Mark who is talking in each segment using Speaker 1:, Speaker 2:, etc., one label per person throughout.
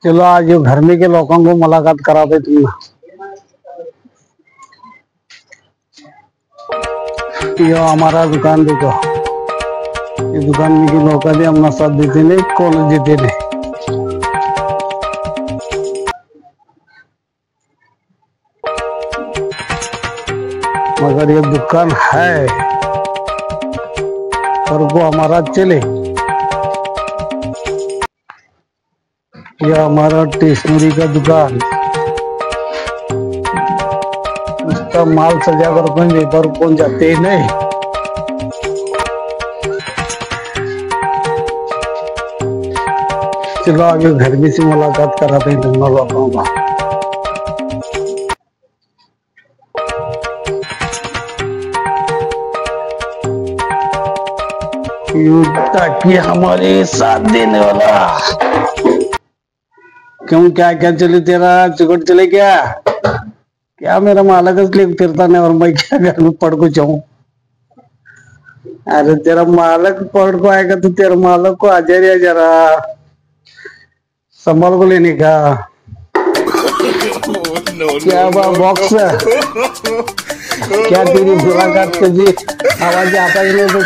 Speaker 1: चलो आज ये घर में के लोगों को मुलाकात करा दे तुम। ये हमारा दुकान देखो, ये दुकान में के लोग भी हमने साथ देते नहीं, कॉलेज देते नहीं। मगर ये दुकान है और वो हमारा चले। यह हमारा स्टेशनरी का दुकान, उसका माल सजा कर कोई व्यापार कौन जाते ही नहीं। चलो आगे घर में से मुलाकात कराते हैं दोनों लोगों को। ताकि हमारे साथ देने वाला क्यों, क्या क्या चले तेरा चुकट चले क्या क्या मेरा मालक इसलिए फिरता नहीं और मैं क्या घर में पढ़ को जाऊं। अरे तेरा मालक पढ़ को आएगा तो तेरा मालक को आजा रहा जरा संभाल को लेने का। क्या बॉक्स क्या तेरी मुलाकात कर दी, आवाज आता ही नहीं तो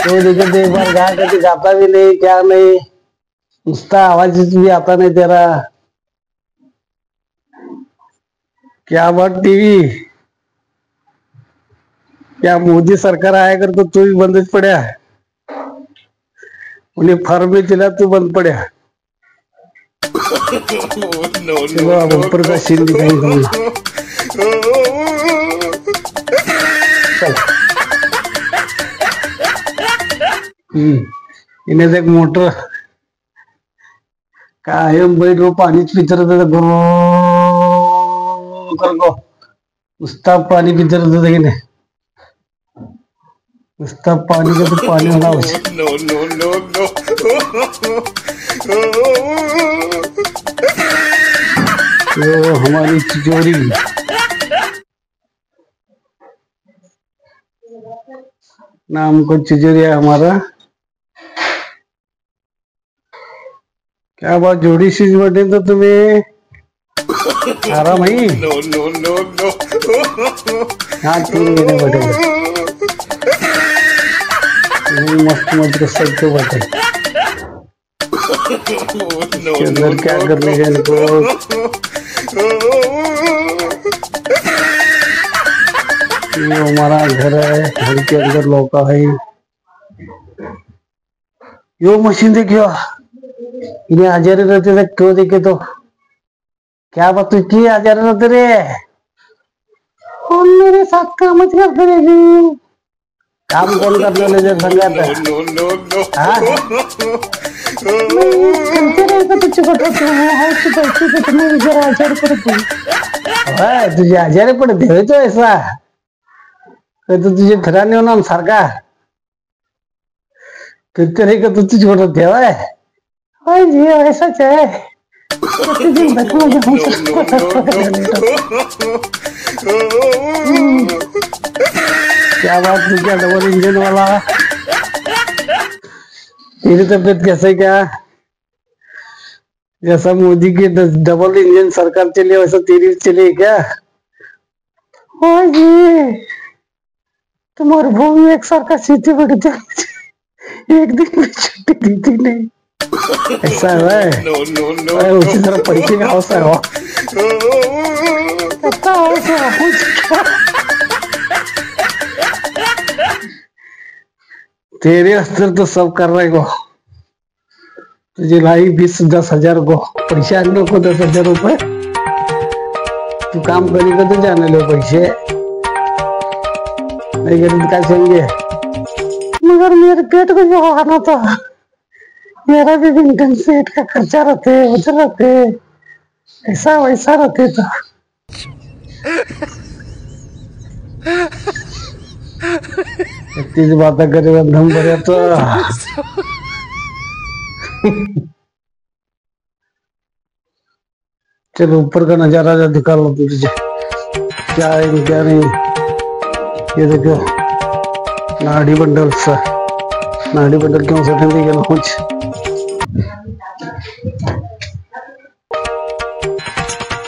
Speaker 1: देखो एक बार गा कर गाता भी नहीं, क्या नहीं, उसका आवाज भी आता नहीं तेरा। क्या बात टीवी, क्या मोदी सरकार आया कर तो तू भी बंद पड़ा, उन्हें फर्म में चला तू बंद पड़ा। चलो अब ऊपर का सीन दिखाई दूंगा। इन्हें देख मोटर कायम बैठ रो पानी पीते रहते को उसका पानी पीते रहते थे इन्हें, उसका पानी का तो पानी होना आवश्यक। तो हमारी तिजोरी नाम को तिजोरी है हमारा। क्या बात जोड़ी चीज बटे तो तुम्हें आराम ही हाँ तीन महीने बटे मस्त मस्त सब तो बटे। अंदर क्या करने का इनको, ये हमारा घर है, घर के अंदर लौका है। यो मशीन देखियो, इन्हें हाजिर रहते थे क्यों देखे तो क्या बात तुझ की हाजिर रहते रे, कौन मेरे साथ काम करते रहेगी, काम कौन करने ले जाए संगात है तुझे हाजिर पड़े दे तो ऐसा तो तुझे फिरा नहीं होना सारखा कितने रहेगा तो तुझे छोटा देवा है जी ऐसा चाहे क्या बात तू क्या डबल इंजन वाला, तेरी तबीयत कैसे, क्या जैसा मोदी की डबल इंजन सरकार चली वैसा तेरी चली क्या। हाँ जी तुम्हारे भूमि एक सरकार सीधी बढ़ जाए, एक दिन में छुट्टी दी थी नहीं, ऐसा है उसी तरह परिचय का अवसर हो तेरे अस्तर तो सब कर रहे हो, तुझे लाई 20-10 को पैसा को 10,000 रुपए तू काम करेगा तो जाने लो पैसे नहीं करें क्या चाहिए। मगर मेरे पेट को जो आना था, मेरा भी इंटर्न सेट का खर्चा रहते उधर रहते ऐसा वैसा रहते तो इतनी बातें करे दम भरे तो चलो ऊपर का नजारा जा दिखा लो तुझे क्या है क्या नहीं। ये देखो नाड़ी बंडल सा, नाड़ी बंडल क्यों सटन दी कुछ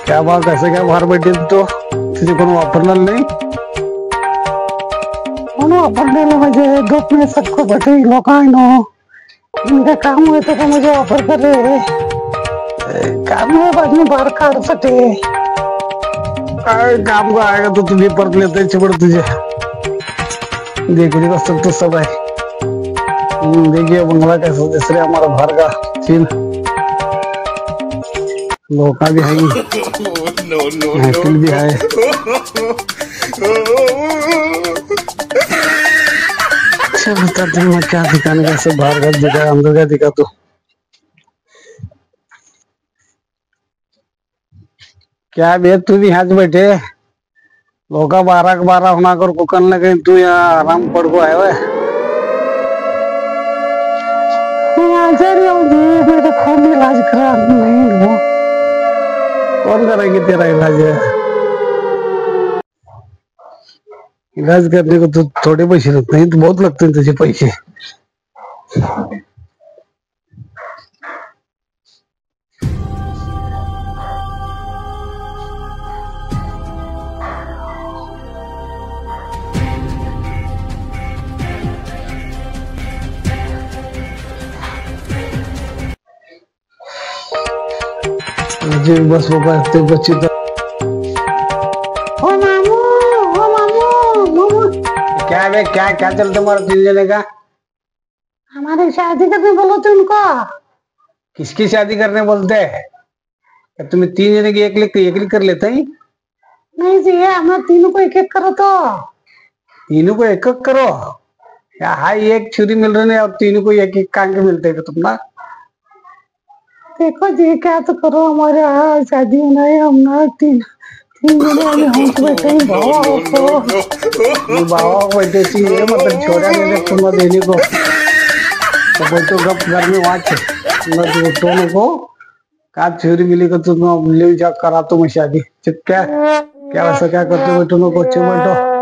Speaker 1: क्या बा कसं काय बाहेर भेटेल तो तिथे कोण वापरणार नाही कोण वापरलेलं म्हणजे दोन में सबको भेटे लोकांनो इनका काम होता तो मुझे ऑफर कर रहे काम है बाद में बाहर काढ सके काय काम का आएगा तो तुझे परत लेते चिपड़ तुझे देखने का सब तो सब है देखिए बंगला कैसा दूसरे हमारा बाहर का सीन लोका भी है महफिल भी है अच्छा बताते हैं मैं क्या दिखाने का सब बाहर का दिखा अंदर का दिखा तो क्या बे तू भी हाथ बैठे लोका 12 होना कर कुकन लगे तू यहाँ आराम पड़ को आया है मेरे खून इलाज करा नहीं हो कौन करेगी तेरा इलाज इलाज करने को तो थोड़े पैसे लगते हैं तो बहुत लगते हैं तुझे पैसे जी बस वो करते बच्चे तो ओ मामू क्या है क्या क्या चलता हमारा 3 जने का हमारी शादी करने बोलो तो उनको किसकी शादी करने बोलते हैं क्या तुम्हें 3 जने की एक लिख कर लेते हैं नहीं जी हमें तीनों को एक करो तो तीनों को एक करो या हाई एक छुरी मिल रही है और तीनों को एक कांगे मिलते हैं तुम ना देखो जी क्या तो करो हमारे यहाँ शादी होना है हम ना तीन जने हम बैठे ही बाबा बैठे चाहिए मतलब छोड़ा नहीं तुम देने को तो बैठो गप घर में वाच दोनों को का छुरी मिली को तुम ले जा करा तुम शादी चुप क्या वैसा क्या करते बैठो नो बच्चे बैठो